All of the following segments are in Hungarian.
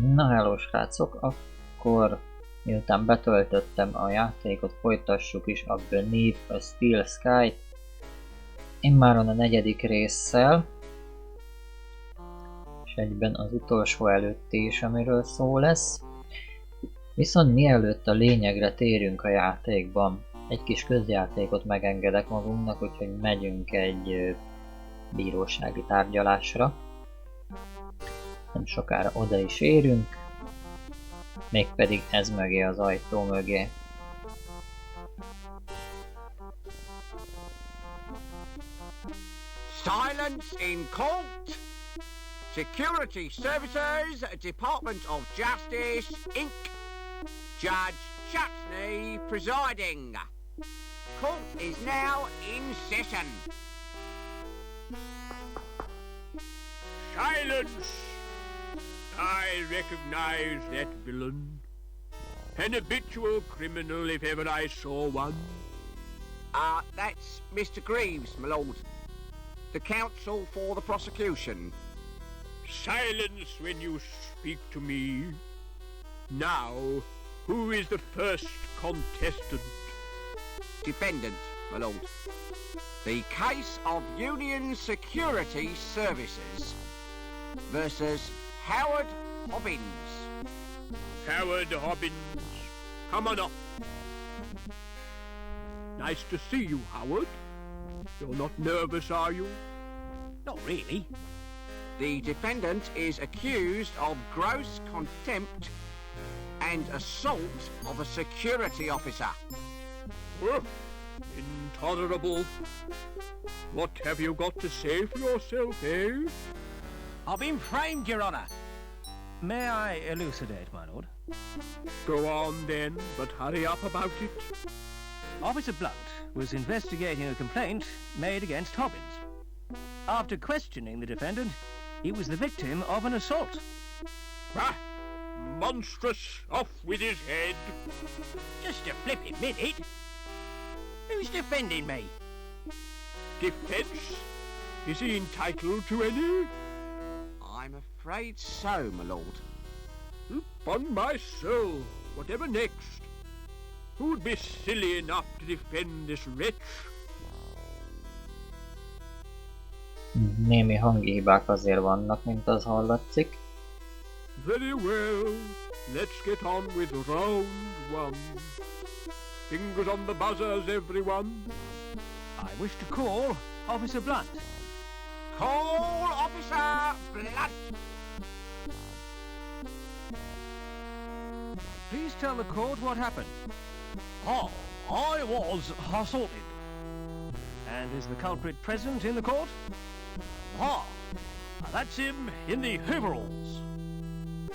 Na hello srácok, akkor miután betöltöttem a játékot, folytassuk is a Beneath a Steel Sky-t. Immáron a 4. résszel, és egyben az utolsó előtti is, amiről szó lesz. Viszont mielőtt a lényegre térünk a játékban, egy kis közjátékot megengedek magunknak, úgyhogy megyünk egy bírósági tárgyalásra. Nem sokára oda is érünk, mégpedig ez mögé, az ajtó mögé. Silence in court! Security Services, Department of Justice, Inc. Judge Chatsney presiding. Court is now in session. Silence! I recognize that villain. An habitual criminal if ever I saw one. That's Mr. Greaves, my lord. The counsel for the prosecution. Silence when you speak to me. Now, who is the first contestant? Defendant, my lord. The case of Union Security Services versus Howard Hobbins. Howard Hobbins, come on up. Nice to see you, Howard. You're not nervous, are you? Not really. The defendant is accused of gross contempt and assault of a security officer. Oh, intolerable. What have you got to say for yourself, eh? I've been framed, Your Honour. May I elucidate, my lord? Go on then, but hurry up about it. Officer Blunt was investigating a complaint made against Hobbins. After questioning the defendant, he was the victim of an assault. Ah, monstrous! Off with his head! Just a flipping minute. Who's defending me? Defence? Is he entitled to any? I'm afraid so, my lord. Upon my soul, whatever next? Who'd be silly enough to defend this wretch? Némi hangi hibák azért vannak, mint az hallatszik. Very well. Let's get on with round one. Fingers on the buzzers, everyone. I wish to call Officer Blunt. Call Officer Blunt. Please tell the court what happened. Oh, I was assaulted. And is the culprit present in the court? Ah, that's him in the overalls.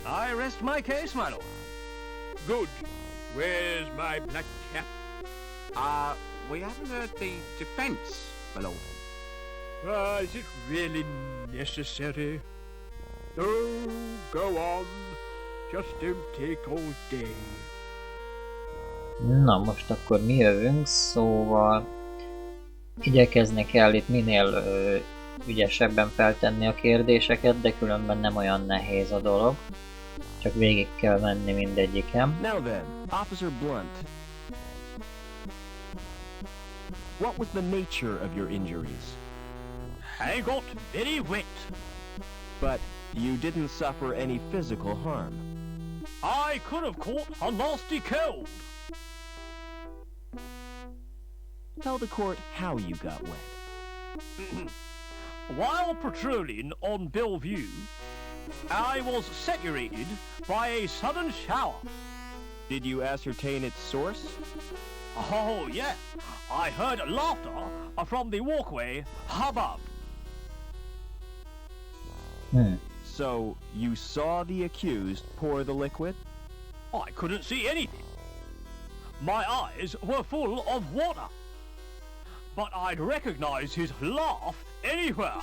I rest my case, my lord. Good. Where's my black cap? We haven't heard the defence, my lord. Is it really necessary? Oh, go on. Just don't take all day. Na most akkor mi jövünk, szóval igyekezni kell itt minél ügyesebben feltenni a kérdéseket, de különben nem olyan nehéz a dolog. Csak végig kell menni mindegyiken. Now then, Officer Blunt. What was the nature of your injuries? I got very wet. But you didn't suffer any physical harm. I could have caught a nasty cold. Tell the court how you got wet. While patrolling on Bellevue, I was saturated by a sudden shower. Did you ascertain its source? Oh, yeah. I heard laughter from the walkway above. So, you saw the accused pour the liquid? I couldn't see anything. My eyes were full of water. But I'd recognize his laugh anywhere.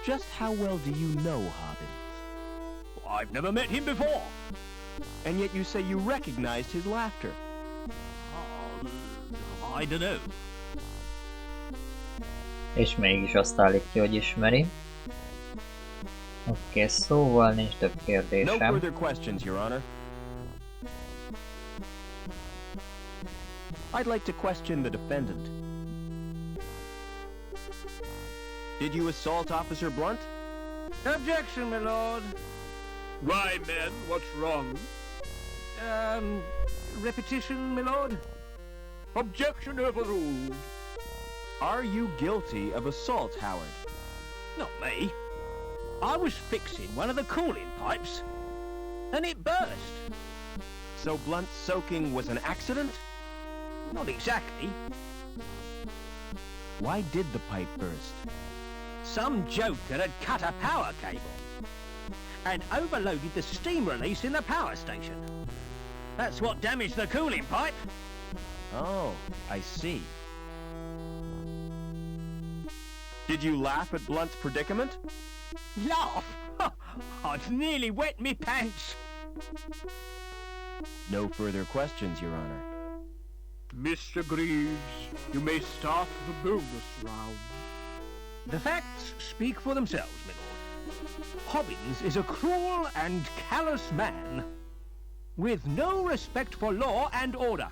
Just how well do you know Hobbins? I've never met him before. And yet you say you recognized his laughter. I don't know. És mégis azt állítja, hogy ismeri. Oké, szóval nincs több No kérdésem. further questions, Your Honor. I'd like to question the defendant. Did you assault Officer Blunt? Objection, my lord. Why, men, what's wrong? Repetition, my lord? Objection overruled. Are you guilty of assault, Howard? Not me. I was fixing one of the cooling pipes, and it burst. So Blunt's soaking was an accident? Not exactly. Why did the pipe burst? Some joker had cut a power cable and overloaded the steam release in the power station. That's what damaged the cooling pipe. Oh, I see. Did you laugh at Blunt's predicament? Laugh? I'd nearly wet me pants. No further questions, Your Honor. Mr. Greaves, you may start the bonus round. The facts speak for themselves, my lord. Hobbins is a cruel and callous man, with no respect for law and order.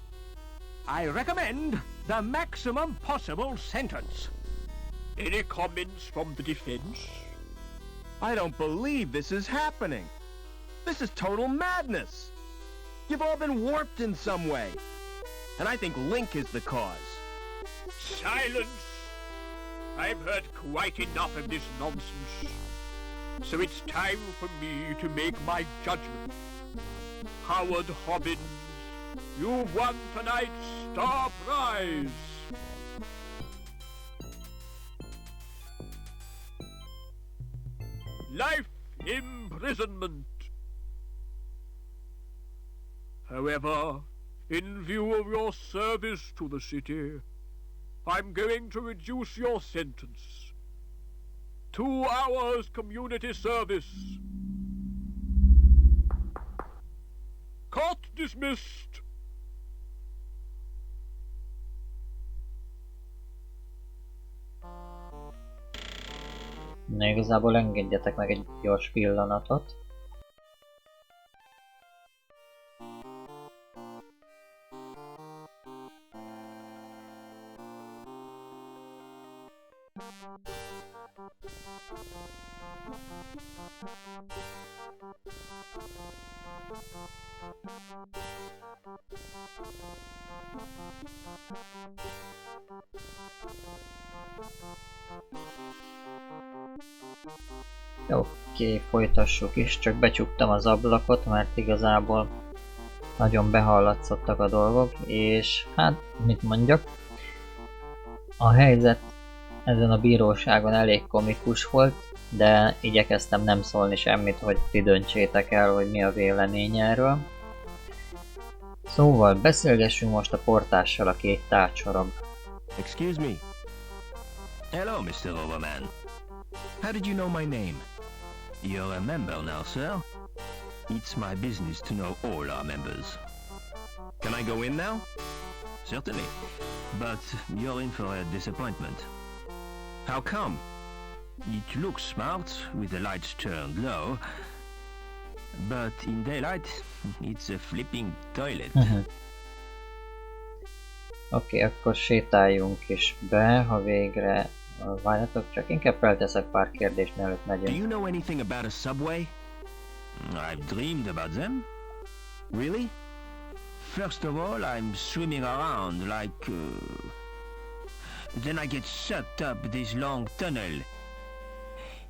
I recommend the maximum possible sentence. Any comments from the defense? I don't believe this is happening. This is total madness. You've all been warped in some way. And I think Link is the cause. Silence! I've heard quite enough of this nonsense. So it's time for me to make my judgment. Howard Hobbins, you've won tonight's star prize. Life imprisonment. However, in view of your service to the city, I'm going to reduce your sentence. 2 hours community service. Court dismissed. Na, igazából engedjetek meg egy gyors pillanatot. Oké, folytassuk is, csak becsuktam az ablakot, mert igazából nagyon behallatszottak a dolgok, és hát, mit mondjak, a helyzet ezen a bíróságon elég komikus volt, de igyekeztem nem szólni semmit, hogy ti döntsétek el, hogy mi a vélemény erről. Szóval beszélgessünk most a portással, aki egy tárcsorog. Excuse me. Hello, Mr. Overman. How did you know my name? You're a member now, sir. It's my business to know all our members. Can I go in now? Certainly. But you're in for a disappointment. How come? It looks smart with the lights turned low, but in daylight, it's a flipping toilet. Oké, akkor sétáljunk is be, ha végre... Várjatok, csak inkább felteszek pár kérdést, mielőtt Do megyünk. you know anything about a subway? I've dreamed about them. Really? First of all, I'm swimming around like... Then I get sucked up this long tunnel.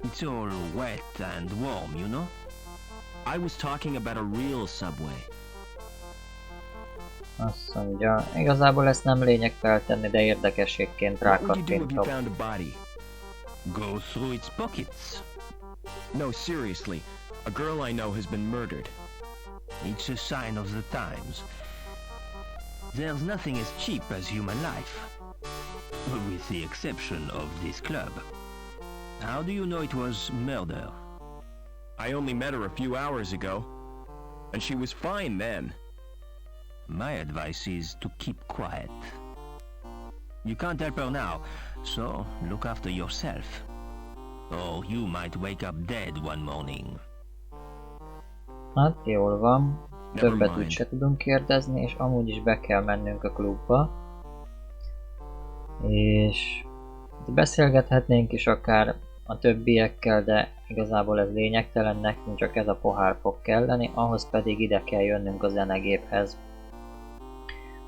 It's all wet and warm, you know? I was talking about a real subway. Azt mondja, igazából ezt nem lényeg feltenni, de érdekességként What would you do if you rákattintok. found a body? Go through its pockets. No, seriously. A girl I know has been murdered. It's a sign of the times. There's nothing as cheap as human life. With the exception of this club. How do you know it was murder? I only met her a few hours ago. And she was fine then. My advice is to keep quiet. You can't help her now, so look after yourself. or you might wake up dead one morning. Hát jól van, Never többet mind. úgyse tudunk kérdezni, és amúgy is be kell mennünk a klubba. És beszélgethetnénk is akár a többiekkel, de igazából ez lényegtelen, nekünk csak ez a pohár fog kelleni, ahhoz pedig ide kell jönnünk a zenegéphez.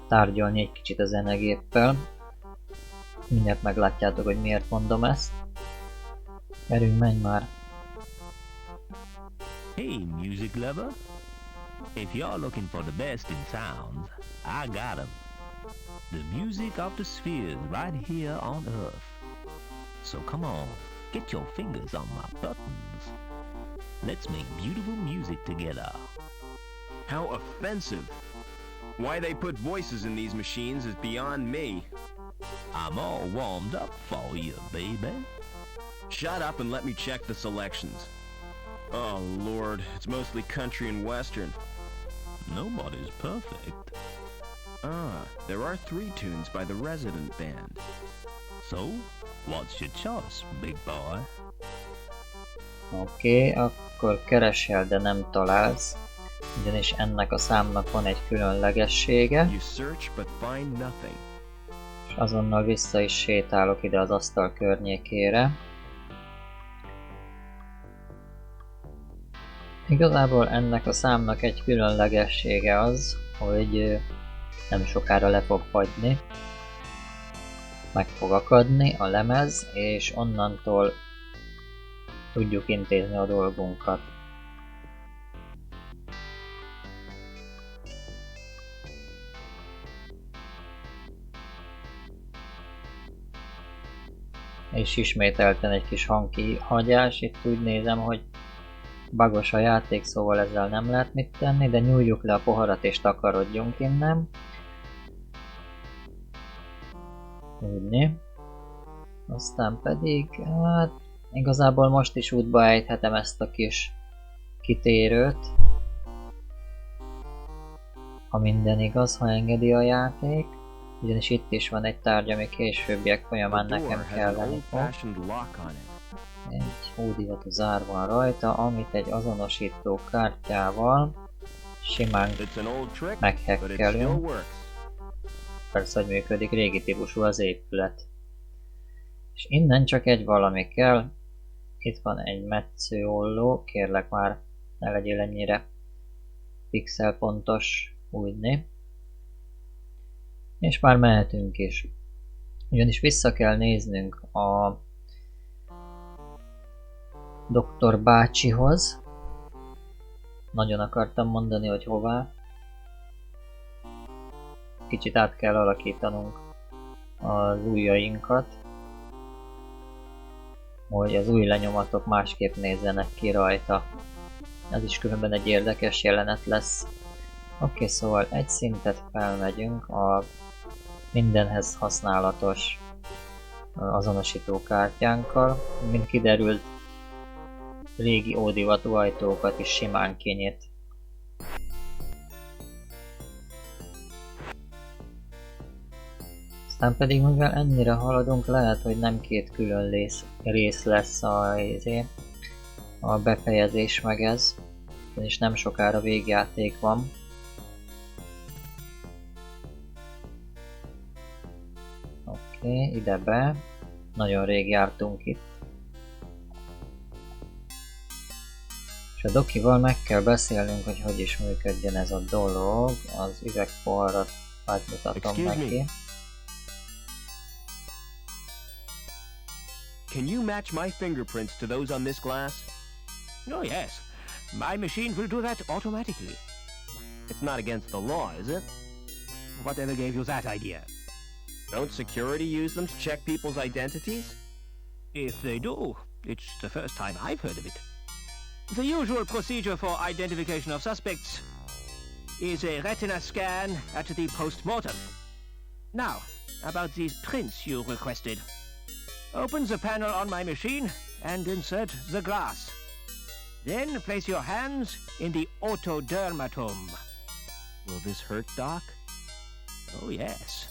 Tárgyalni egy kicsit a zenegéppel. Mindjárt meglátjátok, hogy miért mondom ezt. Gyerünk, menj már! Hey, music lover. If you're looking for the best in sounds, I got 'em. The music of the spheres right here on Earth. So come on, get your fingers on my buttons. Let's make beautiful music together. How offensive. Why they put voices in these machines is beyond me. I'm all warmed up for you, baby. Shut up and let me check the selections. Oh lord, it's mostly country and western. Nobody's perfect. Ah, there are 3 tunes by the resident band. So, what's your choice, big boy? Oké, akkor keresel, de nem találsz. Ugyanis ennek a számnak van egy különlegessége. You search but find nothing. És azonnal vissza is sétálok ide az asztal környékére. Igazából ennek a számnak egy különlegessége az, hogy nem sokára le fog fagyni. Meg fog akadni a lemez, és onnantól tudjuk intézni a dolgunkat. És ismételten egy kis hangkihagyás, itt úgy nézem, hogy bagos a játék, szóval ezzel nem lehet mit tenni, de nyújjuk le a poharat és takarodjunk innen. Úgyni. Aztán pedig, hát igazából most is útba ejthetem ezt a kis kitérőt. Ha minden igaz, ha engedi a játék. Ugyanis itt is van egy tárgy, ami későbbiek folyamán nekem kelleni fog. Egy ódivatú zár van rajta, amit egy azonosító kártyával simán meghekkelünk. Persze, hogy működik, régi típusú az épület. És innen csak egy valami kell. Itt van egy metszőolló, kérlek már ne legyél ennyire pixelpontos, úgyni. És már mehetünk is. Ugyanis vissza kell néznünk a doktor bácsihoz. Nagyon akartam mondani, hogy hová. Kicsit át kell alakítanunk az ujjainkat, hogy az új lenyomatok másképp nézzenek ki rajta. Ez is különben egy érdekes jelenet lesz. Oké, szóval egy szintet felmegyünk a mindenhez használatos azonosító kártyánkkal. Mint kiderült, régi ódivatú ajtókat is simán kinyit. Aztán pedig mivel ennyire haladunk, lehet, hogy nem 2 külön rész lesz a befejezés meg ez, és nem sokára végjáték van. Oké, ide be. Nagyon rég jártunk itt. És a dokival meg kell beszélnünk, hogy hogy is működjön ez a dolog. Az üvegpoharat átmutatom neki. Can you match my fingerprints to those on this glass? Oh yes, my machine will do that automatically. It's not against the law, is it? Whatever gave you that idea? Don't security use them to check people's identities? If they do, it's the first time I've heard of it. The usual procedure for identification of suspects is a retina scan at the post-mortem. Now, about these prints you requested. Open the panel on my machine and insert the glass. Then place your hands in the otodermatome. Will this hurt, Doc? Oh yes,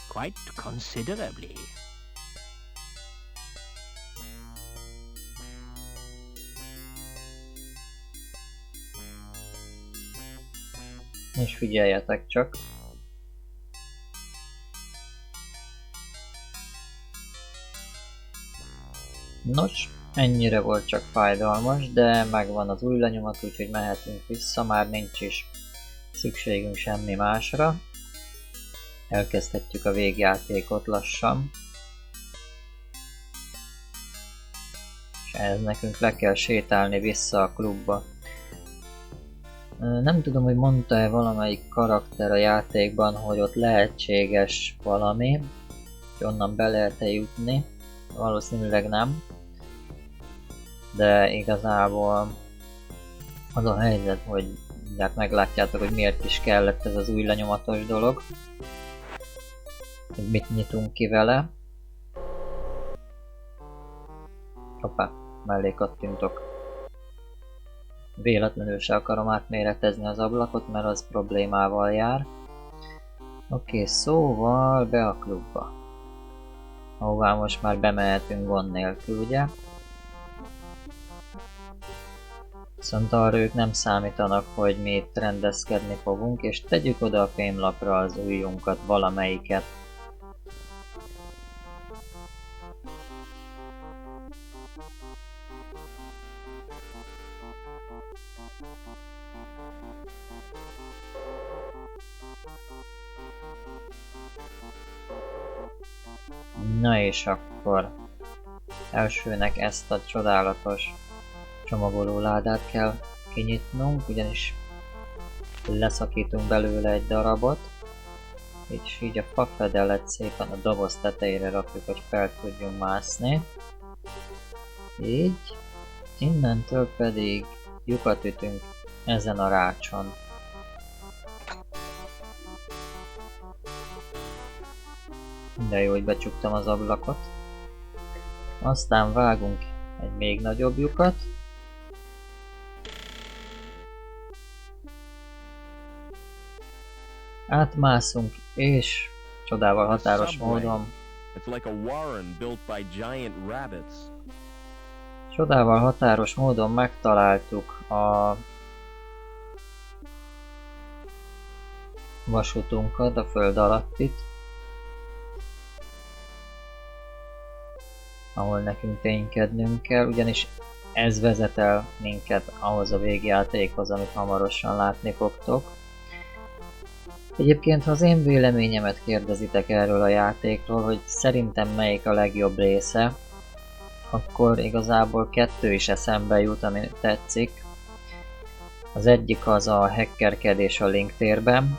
quite considerably. És figyeljetek csak. Nos, ennyire volt csak fájdalmas, de megvan az új lenyomat, úgyhogy mehetünk vissza, már nincs is szükségünk semmi másra. Elkezdhetjük a végjátékot lassan. És ehhez nekünk le kell sétálni vissza a klubba. Nem tudom, hogy mondta-e valamelyik karakter a játékban, hogy ott lehetséges valami, hogy onnan be lehet-e jutni. Valószínűleg nem. De igazából az a helyzet, hogy mindjárt meglátjátok, hogy miért is kellett ez az új lenyomatos dolog. Hogy mit nyitunk ki vele. Hoppá, mellé kattintok. Véletlenül se akarom átméretezni az ablakot, mert az problémával jár. Oké, szóval be a klubba. Ahová most már bemehetünk gond nélkül, ugye? Viszont arra ők nem számítanak, hogy mi itt rendezkedni fogunk, és tegyük oda a fémlapra az ujjunkat, valamelyiket. Na és akkor elsőnek ezt a csodálatos csomagolóládát kell kinyitnunk, ugyanis leszakítunk belőle egy darabot, és így a fafedelet szépen a doboz tetejére rakjuk, hogy fel tudjunk mászni. Így, innentől pedig lyukat ütünk ezen a rácson. De jó, hogy becsuktam az ablakot. Aztán vágunk egy még nagyobb lyukat. Átmászunk, és csodával határos módon megtaláltuk a vasútunkat, a föld alattit, ahol nekünk ténykednünk kell, ugyanis ez vezet el minket ahhoz a végjátékhoz, amit hamarosan látni fogtok. Egyébként, ha az én véleményemet kérdezitek erről a játékról, hogy szerintem melyik a legjobb része, akkor igazából kettő is eszembe jut, ami tetszik. Az egyik az a hackerkedés a Link térben,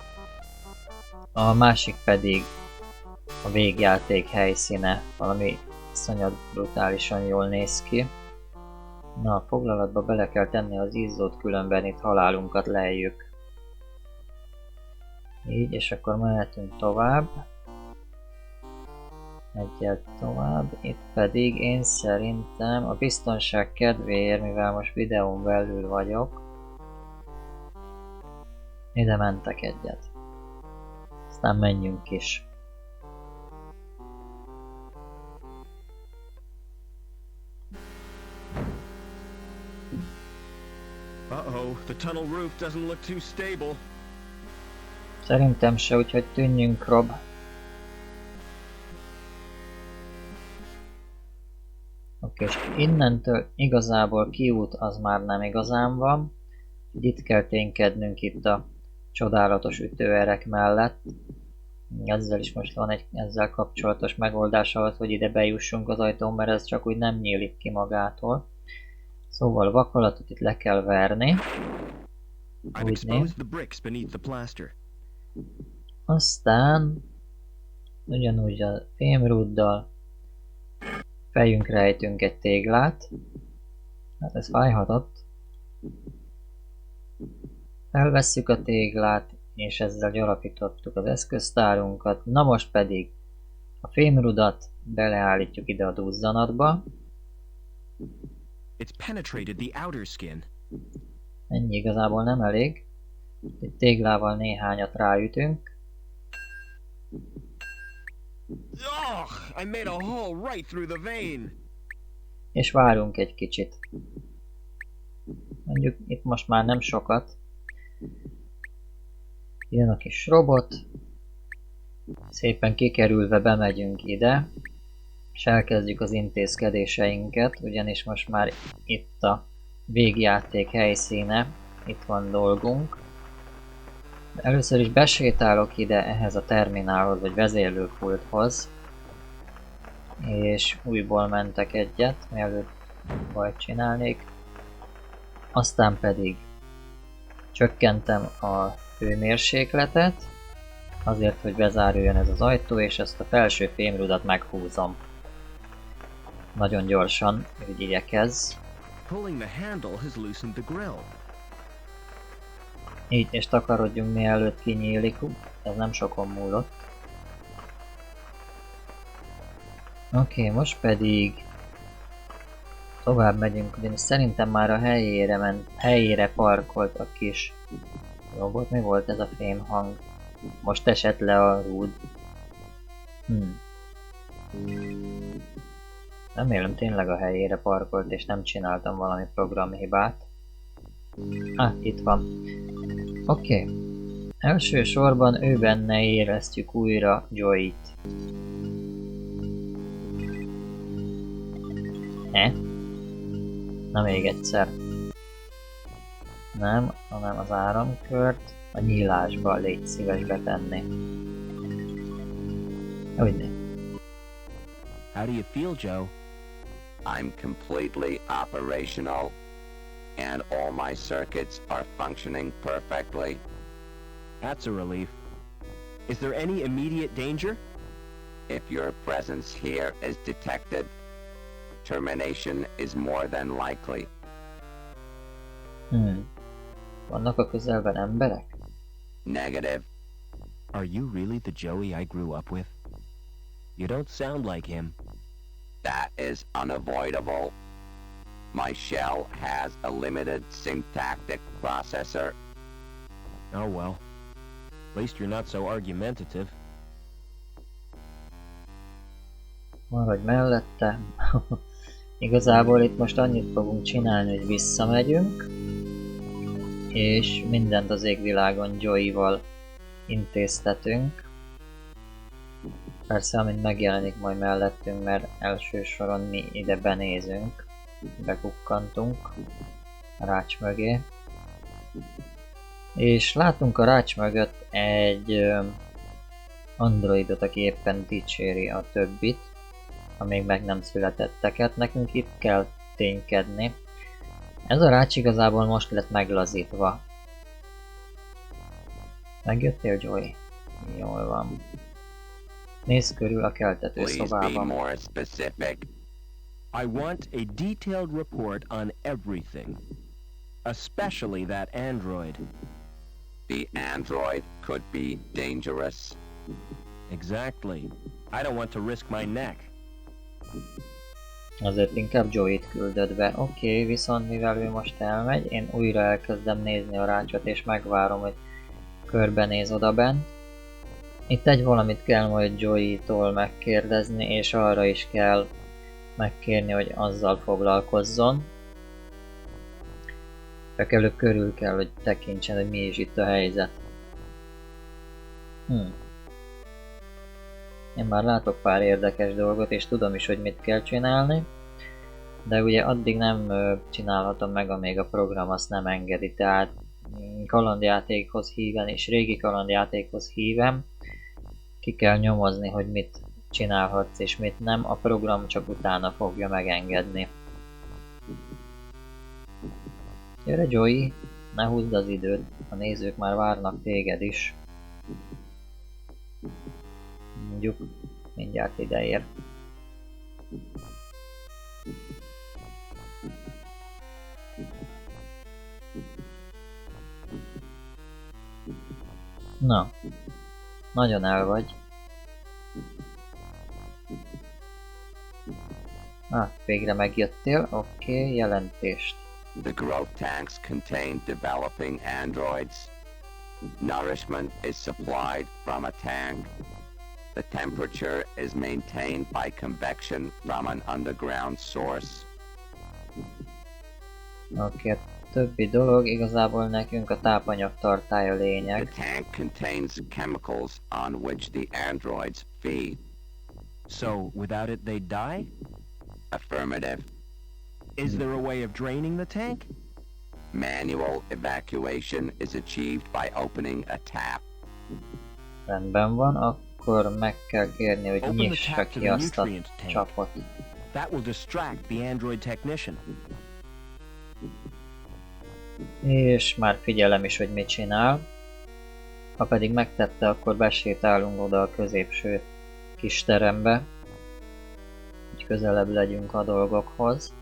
a másik pedig a végjáték helyszíne, valami iszonyat brutálisan jól néz ki. Na, a foglalatba bele kell tenni az izzót, különben itt halálunkat lejjük. Így, és akkor mehetünk tovább. Egyet tovább. Itt pedig én szerintem a biztonság kedvéért, mivel most videón belül vagyok, ide mentek egyet. Aztán menjünk is. Uh-oh, the tunnel roof doesn't look too stable. Szerintem se, úgyhogy tűnjünk, Rob. Oké, és innentől igazából kiút az már nem igazán van. Itt kell ténykednünk itt a csodálatos ütőerek mellett. Ezzel is most van egy ezzel kapcsolatos megoldás ahhoz, hogy ide bejussunk az ajtón, mert ez csak úgy nem nyílik ki magától. Szóval vakolatot itt le kell verni. Aztán ugyanúgy a fémrúddal fejünkre ejtünk egy téglát. Hát ez fájhatott. Felvesszük a téglát, és ezzel gyarapítottuk az eszköztárunkat. Na most pedig a fémrudat beleállítjuk ide a duzzanatba. Ennyi igazából nem elég. Egy téglával néhányat ráütünk. I made a hole right through the vein. És várunk egy kicsit. Mondjuk itt most már nem sokat. Jön a kis robot. Szépen kikerülve bemegyünk ide, és elkezdjük az intézkedéseinket, ugyanis most már itt a végjáték helyszíne, itt van dolgunk. Először is besétálok ide ehhez a terminálhoz, vagy vezérlőpulthoz, és újból mentek egyet, mielőtt bajt csinálnék. Aztán pedig csökkentem a hőmérsékletet, azért, hogy bezáruljon ez az ajtó, és ezt a felső fémrudat meghúzom. Nagyon gyorsan, úgy igyekez. Pulling the handle has loosened the grill. Így, és takarodjunk mielőtt kinyílik, ez nem sokon múlott. Oké, most pedig tovább megyünk, ugyanis szerintem már a helyére parkolt a kis robot. Mi volt ez a fémhang? Most esett le a rúd. Remélem tényleg a helyére parkolt, és nem csináltam valami programhibát. Itt van. Oké. Elsősorban ő benne éreztjük újra Joey-t. Na még egyszer. Nem, hanem az áramkört a nyílásba légy szíves betenni. Úgy. How do you feel, Joe? I'm completely operational, and all my circuits are functioning perfectly. That's a relief. Is there any immediate danger? If your presence here is detected, termination is more than likely. Vannak a közelben emberek? Negative. Are you really the Joey I grew up with? You don't sound like him. That is unavoidable. My shell has a limited syntactic processor. Oh well. At least you're not so argumentative. Maradj mellette. Igazából itt most annyit fogunk csinálni, hogy visszamegyünk, és mindent az égvilágon Joey-val intéztetünk. Persze, amint megjelenik majd mellettünk, mert első soron mi ide benézünk, bekukkantunk a rács mögé. És látunk a rács mögött egy androidot, aki éppen dicséri a többit, a még meg nem születetteket. Nekünk itt kell ténykedni. Ez a rács igazából most lett meglazítva. Megjöttél, Joey? Jól van. Nézz körül a keltető szobában. I want a detailed report on everything, especially that android. The android could be dangerous. Exactly. I don't want to risk my neck. Azért inkább Joey-t küldöd be. Oké, viszont mivel ő most elmegy, én újra elkezdem nézni a rácsot, és megvárom, hogy körbenéz odabenn. Itt egy valamit kell majd Joey-tól megkérdezni, és arra is kell megkérni, hogy azzal foglalkozzon. Csak előbb körül kell, hogy tekintsen, hogy mi is itt a helyzet. Én már látok pár érdekes dolgot, és tudom is, hogy mit kell csinálni. De ugye addig nem csinálhatom meg, amíg a program azt nem engedi. Tehát kalandjátékhoz híven, és régi kalandjátékhoz hívem. Ki kell nyomozni, hogy mit csinálhatsz és mit nem, a program csak utána fogja megengedni. Gyere, Joey, ne húzd az időt, a nézők már várnak téged is. Mondjuk, mindjárt ideér. Na, nagyon el vagy. Végre megjöttél, oké, jelentést. The growth tanks contain developing androids. Nourishment is supplied from a tank. The temperature is maintained by convection from an underground source. Oké, többi dolog igazából nekünk a tápanyagtartály a The lényeg. tank contains chemicals on which the androids feed. So, without it, they'd die? Affirmative. Is there a way of draining the tank? Manual evacuation is achieved by opening a tap. Rendben van, akkor meg kell kérni, hogy Open the nyissa tap to ki the azt a nutrient tank. csapot. That will distract the android technician. És már figyelem is, hogy mit csinál. Ha pedig megtette, akkor besétálunk oda a középső kis terembe, hogy közelebb legyünk a dolgokhoz.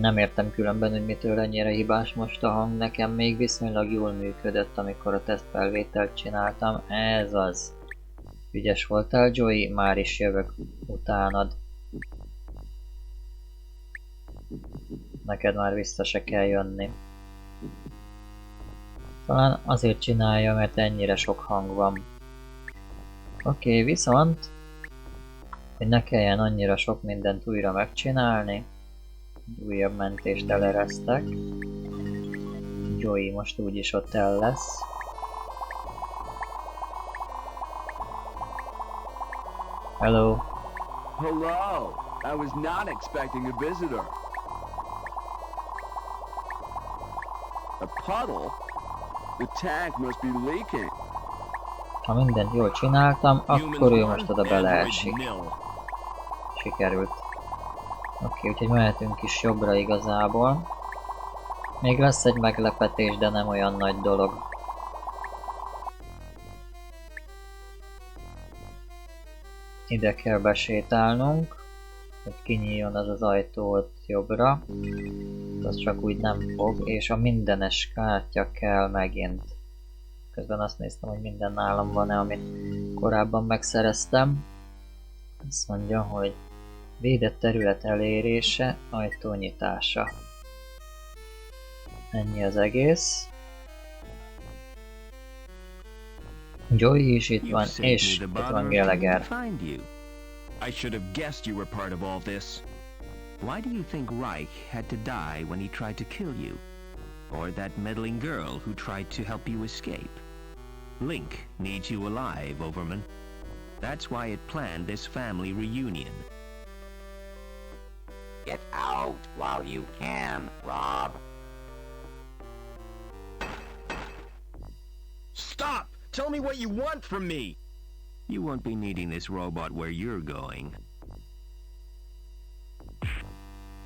Nem értem különben, hogy mitől ennyire hibás most a hang, nekem még viszonylag jól működött, amikor a tesztfelvételt csináltam. Ez az. Ügyes voltál, Joey, már is jövök utánad. Neked már vissza se kell jönni. Talán azért csinálja, mert ennyire sok hang van. Oké, viszont, hogy ne kelljen annyira sok mindent újra megcsinálni, újabb mentést eleresztek. Joey most úgyis ott el lesz. Hello. Hello. I was not expecting a visitor. A puddle? The tank must be leaking. Ha mindent jól csináltam, akkor ő most oda beleesik. Nil. Sikerült. Oké, úgyhogy mehetünk is jobbra igazából. Még lesz egy meglepetés, de nem olyan nagy dolog. Ide kell besétálnunk, hogy kinyíljon az az ajtó ott jobbra. Az csak úgy nem fog, és a mindenes kártya kell megint. Közben azt néztem, hogy minden nálam van-e, amit korábban megszereztem. Azt mondja, hogy védett terület elérése, ajtó nyitása. Ennyi az egész. Joey is itt van, és itt van Gallagher. I should have guessed you were part of all this. Why do you think Reich had to die when he tried to kill you? Or that meddling girl who tried to help you escape? Link needs you alive, Overman. That's why it planned this family reunion. Get out while you can, Rob. Stop! Tell me what you want from me! You won't be needing this robot where you're going.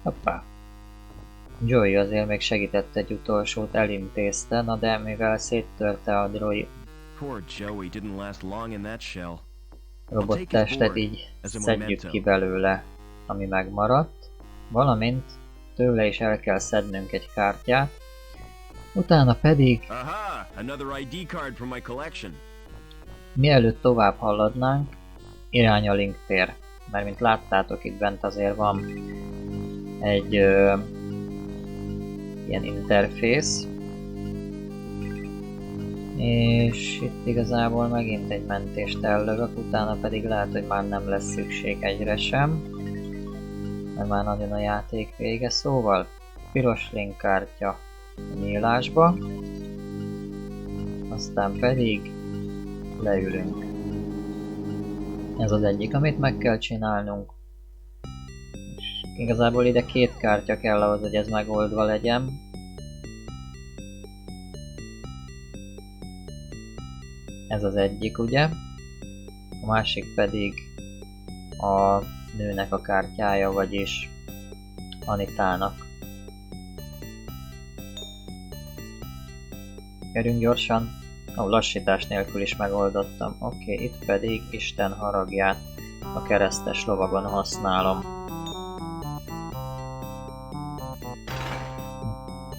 Hoppá. Joey azért még segített egy utolsót, elintézte, na de mivel széttörte a droid Poor Joey didn't last long in that shell. robottestet, így szedjük ki belőle, ami megmaradt, valamint tőle is el kell szednünk egy kártyát, utána pedig, Aha! Another ID card from my collection. mielőtt tovább haladnánk, irány a Link tér, mert mint láttátok, itt bent azért van egy ilyen interfész, és itt igazából megint egy mentést ellövök, utána pedig lehet, hogy már nem lesz szükség egyre sem, mert már nagyon a játék vége, szóval piros Link kártya a nyílásba, aztán pedig leülünk. Ez az egyik, amit meg kell csinálnunk. És igazából ide 2 kártya kell ahhoz, hogy ez megoldva legyen. Ez az egyik, ugye? A másik pedig a nőnek a kártyája, vagyis Anitának. Gyerünk gyorsan! Lassítás nélkül is megoldottam. Oké, itt pedig Isten haragját a keresztes lovagon használom.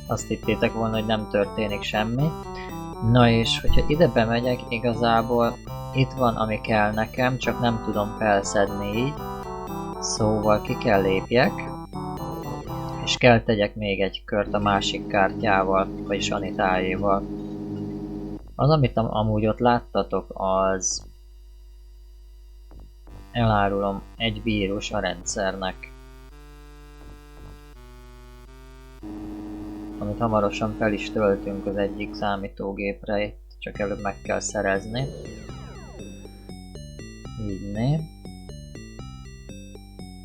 Azt hittétek volna, hogy nem történik semmi. Na és, hogyha ide bemegyek, igazából itt van, ami kell nekem, csak nem tudom felszedni így. Szóval ki kell lépjek, és kell tegyek még egy kört a másik kártyával, vagyis Anitájéval. Az, amit amúgy ott láttatok, az elárulom, egy vírus a rendszernek. Amit hamarosan fel is töltünk az egyik számítógépre, itt csak előbb meg kell szerezni. Így né.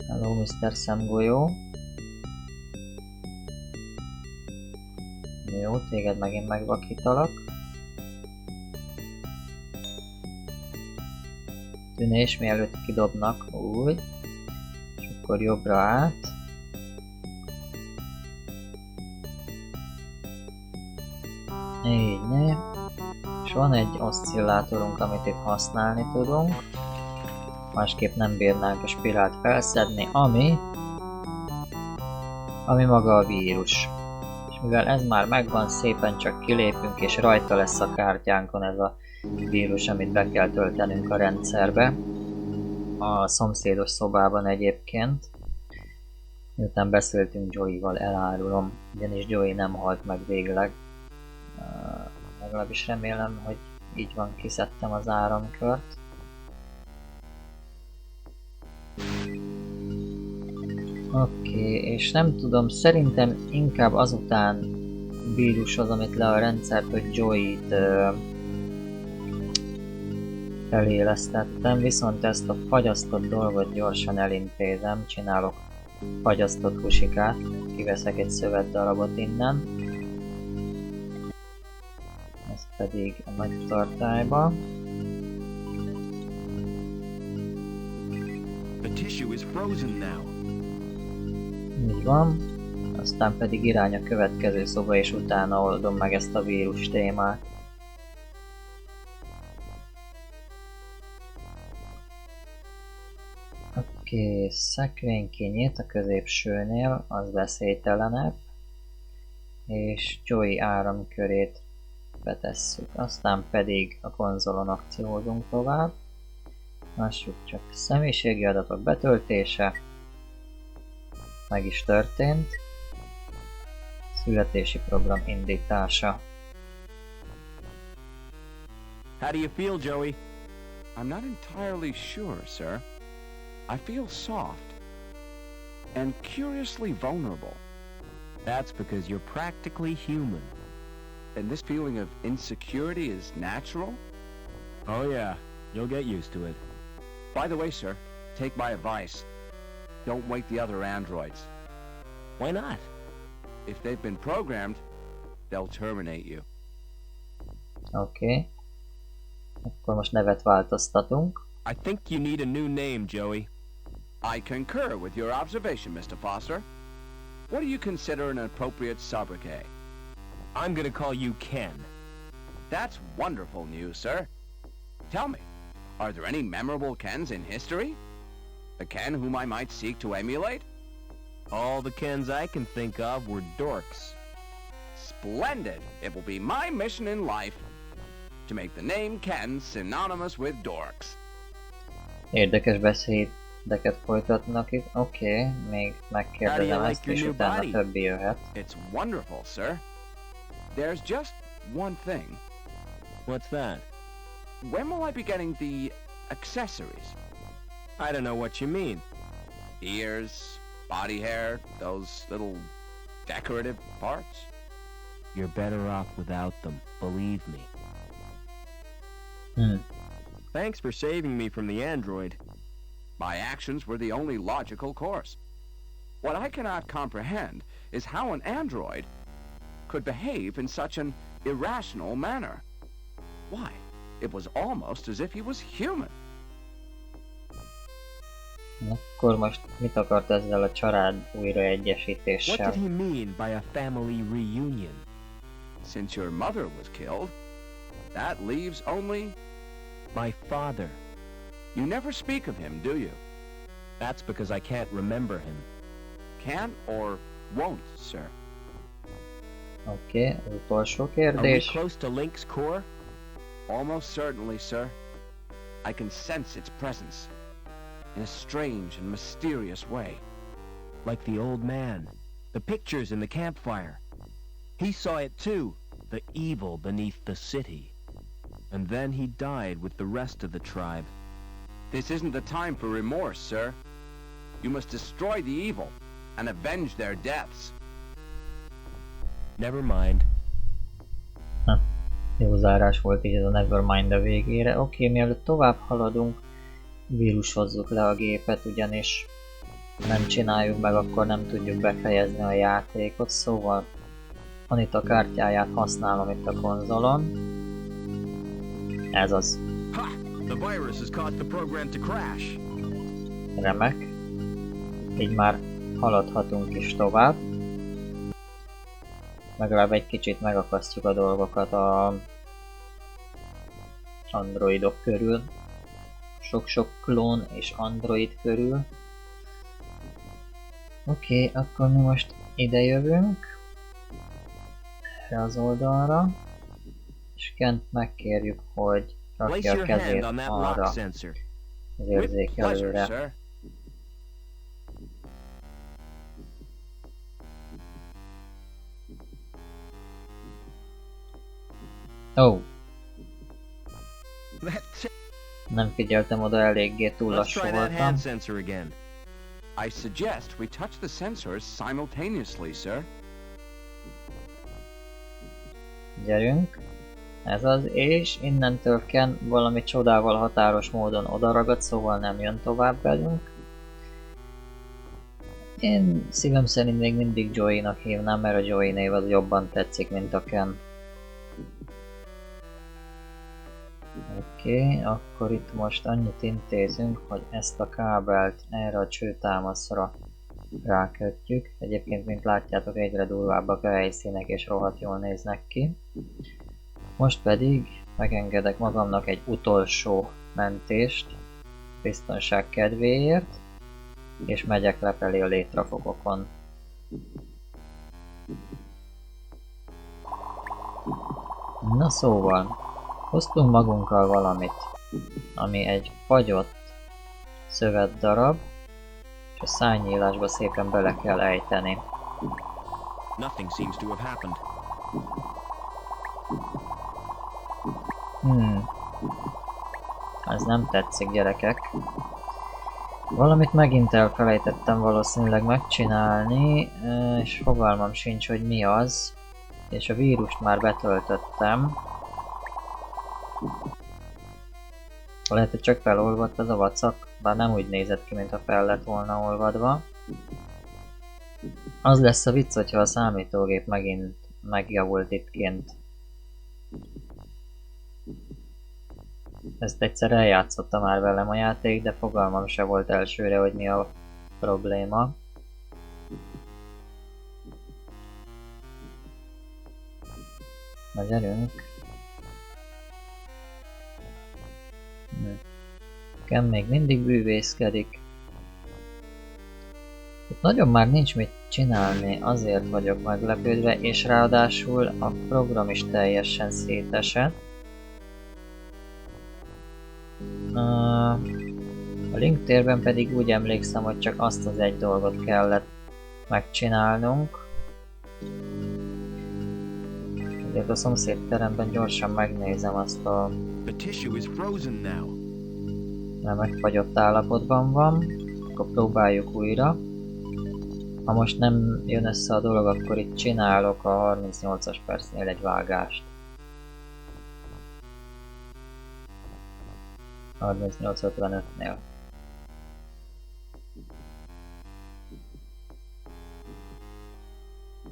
Hello, Mr. Szemgolyó. Jó, téged megint megvakítalak. Tűnés, mielőtt kidobnak, úgy. És akkor jobbra át. Így né. És van egy oszcillátorunk, amit itt használni tudunk. Másképp nem bírnánk a spirált felszedni, ami maga a vírus. És mivel ez már megvan, szépen csak kilépünk, és rajta lesz a kártyánkon ez a vírus, amit be kell töltenünk a rendszerbe. A szomszédos szobában egyébként. Miután beszéltünk Joey-val, elárulom, ugyanis Joey nem halt meg végleg. Legalábbis remélem, hogy így van, kiszedtem az áramkört. Oké, és nem tudom, szerintem inkább azután vírusozom itt le a rendszert, hogy Joey-t felélesztettem, viszont ezt a fagyasztott dolgot gyorsan elintézem, csinálok fagyasztott husikát, kiveszek egy szövetdarabot innen, ezt pedig a nagy tartályba. The tissue is frozen now. Így van, aztán pedig irány a következő szoba, és utána oldom meg ezt a vírus témát. Oké, szekrény kinyit a középsőnél, az veszélytelenebb, és Joey áramkörét betesszük, aztán pedig a konzolon akciózunk tovább. Lássuk csak, személyiségi adatok betöltése, meg is történt, születési program indítása. How do you feel, Joey? I'm not entirely sure, sir. I feel soft and curiously vulnerable. That's because you're practically human. And this feeling of insecurity is natural? Oh yeah, you'll get used to it. By the way, sir, take my advice. Don't wake the other androids. Why not? If they've been programmed, they'll terminate you. Oké. Akkor most nevet változtatunk. I think you need a new name, Joey. I concur with your observation, Mr. Foster. What do you consider an appropriate sobriquet? I'm gonna call you Ken. That's wonderful news, sir. Tell me, are there any memorable Kens in history? A Ken whom I might seek to emulate? All the Kens I can think of were dorks. Splendid! It will be my mission in life to make the name Ken synonymous with dorks. Érdekes beszédeket folytatnak itt. Oké, még megkérdezem ezt, és utána többi jöhet. It's wonderful, sir. There's just one thing. What's that? When will I be getting the accessories? I don't know what you mean. Ears, body hair, those little decorative parts? You're better off without them, believe me. Thanks for saving me from the android. My actions were the only logical course. What I cannot comprehend is how an android could behave in such an irrational manner. Why, it was almost as if he was human. Akkor most mit akart ezzel a család What újraegyesítéssel? did he mean by a family reunion? Since your mother was killed, that leaves only... My father. You never speak of him, do you? That's because I can't remember him. Can't or won't, sir. Oké, az utolsó Are we kérdés. close to Link's core? Almost certainly, sir. I can sense its presence in a strange and mysterious way. Like the old man. The pictures in the campfire. He saw it too. The evil beneath the city. And then he died with the rest of the tribe. This isn't the time for remorse, sir. You must destroy the evil and avenge their deaths. Never mind. Jó zárás volt így ez a Nevermind a végére. Oké, mielőtt tovább haladunk, vírusozzuk le a gépet, ugyanis nem csináljuk meg, akkor nem tudjuk befejezni a játékot, szóval Anita kártyáját használom itt a konzolon. Ez az. Ha! The virus has caused the program to crash. Remek. Így már haladhatunk is tovább. Legalább egy kicsit megakasztjuk a dolgokat a androidok körül. Sok-sok klón és android körül. Oké, akkor mi most ide jövünk. Erre az oldalra. És Kent megkérjük, hogy rakja a kezét arra az érzékelőre. Oh. Nem figyeltem oda eléggé, túl lassú voltam. I suggest we touch the sensors simultaneously, sir. Gyerünk. Ez az, és innentől Ken valami csodával határos módon odaragad, szóval nem jön tovább velünk. Én szívem szerint még mindig Joey-nak hívnám, mert a Joey név az jobban tetszik, mint a Ken. Oké, akkor itt most annyit intézünk, hogy ezt a kábelt erre a csőtámaszra rákötjük. Egyébként, mint látjátok, egyre durvábbak a helyszínek és rohadt jól néznek ki. Most pedig megengedek magamnak egy utolsó mentést, biztonság kedvéért, és megyek lefelé a létrafokokon. Na szóval, hoztunk magunkkal valamit, ami egy fagyott szövetdarab, és a szárnyílásba szépen bele kell ejteni. Nothing seems to have happened. Ez nem tetszik, gyerekek. Valamit megint elfelejtettem valószínűleg megcsinálni, és fogalmam sincs, hogy mi az. És a vírust már betöltöttem. Lehet, hogy csak felolvadt az a vacak, bár nem úgy nézett ki, mintha fel lett volna olvadva. Az lesz a vicc, hogyha a számítógép megint megjavult itt kint. Ezt egyszer eljátszotta már velem a játék, de fogalmam se volt elsőre, hogy mi a probléma. Na gyerünk! Ken még mindig bűvészkedik. Itt nagyon már nincs mit csinálni, azért vagyok meglepődve, és ráadásul a program is teljesen szétesett. A link térben pedig úgy emlékszem, hogy csak azt az egy dolgot kellett megcsinálnunk. Ezért a szomszédteremben gyorsan megnézem azt a... Nem megfagyott állapotban van, akkor próbáljuk újra. Ha most nem jön össze a dolog, akkor itt csinálok a 38-as percnél egy vágást. 38-55-nél.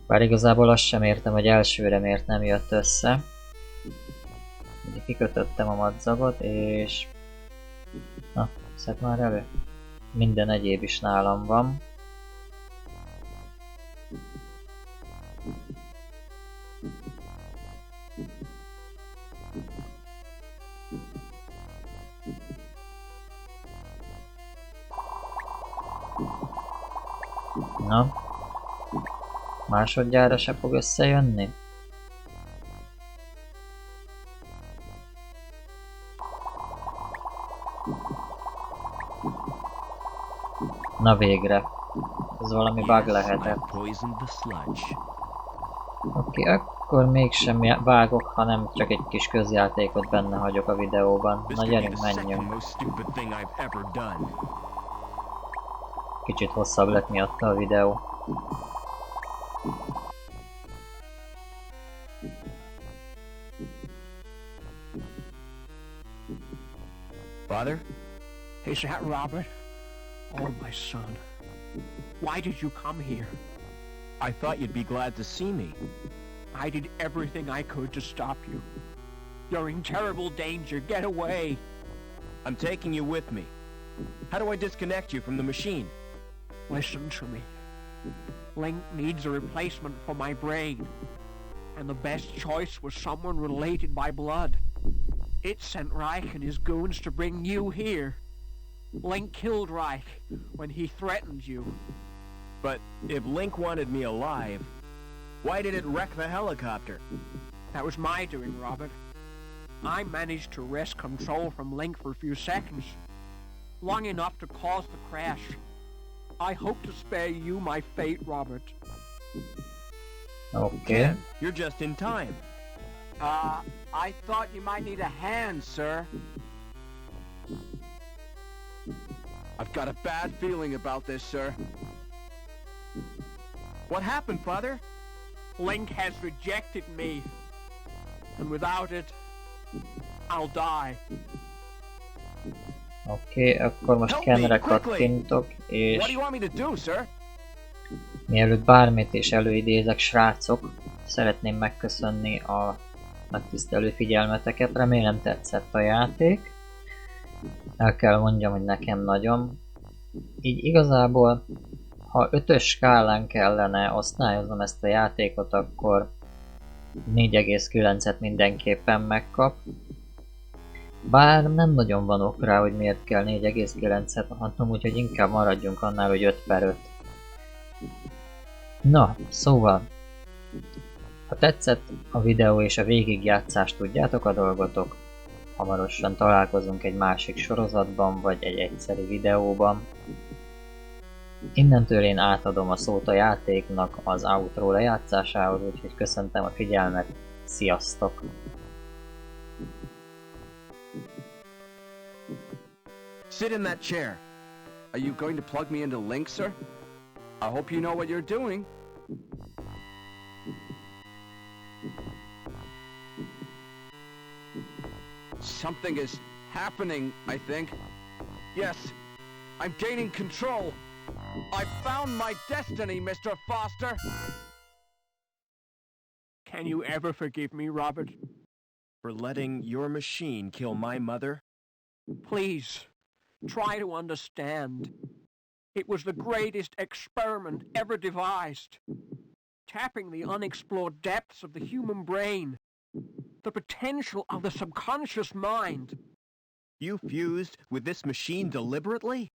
Bár igazából azt sem értem, hogy elsőre miért nem jött össze. Ugye kikötöttem a madzagot, és... Na, szed már elő. Minden egyéb is nálam van. Na, másodjára se fog összejönni? Na végre. Ez valami bug lehetett. Oké, akkor mégsem vágok, hanem csak egy kis közjátékot benne hagyok a videóban. Na gyerünk, menjünk. Kicsit hosszabb lett miatta a videó. Father? Is that Robert? Oh, my son. Why did you come here? I thought you'd be glad to see me. I did everything I could to stop you. You're in terrible danger. Get away. I'm taking you with me. How do I disconnect you from the machine? Listen to me. Link needs a replacement for my brain. And the best choice was someone related by blood. It sent Reich and his goons to bring you here. Link killed Reich when he threatened you. But if Link wanted me alive, why did it wreck the helicopter? That was my doing, Robert. I managed to wrest control from Link for a few seconds. Long enough to cause the crash. I hope to spare you my fate, Robert. Oké. Ken, you're just in time. I thought you might need a hand, sir. I've got a bad feeling about this, sir. What happened, Father? Link has rejected me. And without it, I'll die. Oké, akkor most Kenre kattintok, What és do you want me to do, sir? mielőtt bármit is előidézek, srácok, szeretném megköszönni a megtisztelő figyelmeteket, remélem tetszett a játék. El kell mondjam, hogy nekem nagyon. Így igazából, ha 5-ös skálán kellene osztályoznom ezt a játékot, akkor 4,9-et mindenképpen megkap. Bár nem nagyon van ok rá, hogy miért kell 4,9-et adnom, úgyhogy inkább maradjunk annál, hogy 5/5. Na, szóval, ha tetszett a videó és a végigjátszást, tudjátok a dolgotok. Hamarosan találkozunk egy másik sorozatban, vagy egy egyszeri videóban. Innentől én átadom a szót a játéknak az outro lejátszásához, úgyhogy köszöntem a figyelmet, sziasztok! Sit in that chair. Are you going to plug me into Link, sir? I hope you know what you're doing. Something is happening, I think. Yes, I'm gaining control. I've found my destiny, Mr. Foster. Can you ever forgive me, Robert? For letting your machine kill my mother? Please, try to understand. It was the greatest experiment ever devised. Tapping the unexplored depths of the human brain. The potential of the subconscious mind. You fused with this machine deliberately?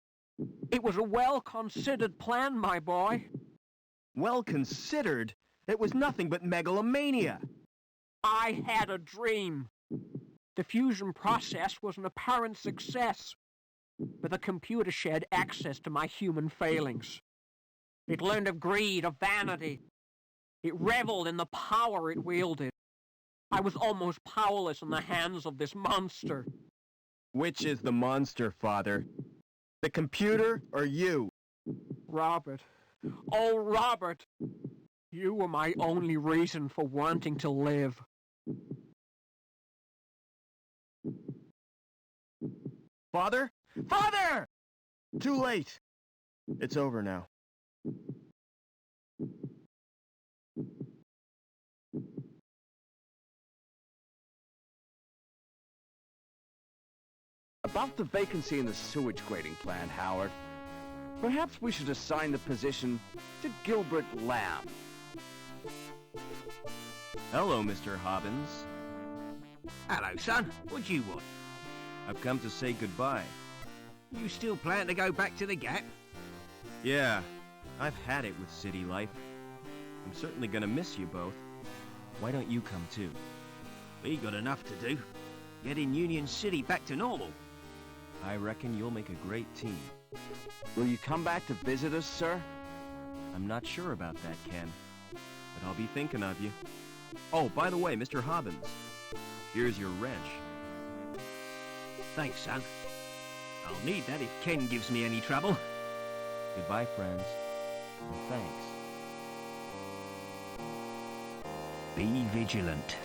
It was a well-considered plan, my boy. Well considered? It was nothing but megalomania. I had a dream. The fusion process was an apparent success, but the computer shared access to my human failings. It learned of greed, of vanity. It reveled in the power it wielded. I was almost powerless in the hands of this monster. Which is the monster, Father? The computer or you? Robert. Oh, Robert. You were my only reason for wanting to live. Father? Father! Too late. It's over now. About the vacancy in the sewage grading plant, Howard. Perhaps we should assign the position to Gilbert Lamb. Hello, Mr. Hobbins. Hello, son. What do you want? I've come to say goodbye. You still plan to go back to the Gap? Yeah, I've had it with city life. I'm certainly gonna miss you both. Why don't you come too? We got enough to do. Getting Union City back to normal. I reckon you'll make a great team. Will you come back to visit us, sir? I'm not sure about that, Ken. But I'll be thinking of you. Oh, by the way, Mr. Hobbins, here's your wrench. Thanks, son. I'll need that if Ken gives me any trouble. Goodbye, friends, and thanks. Be vigilant.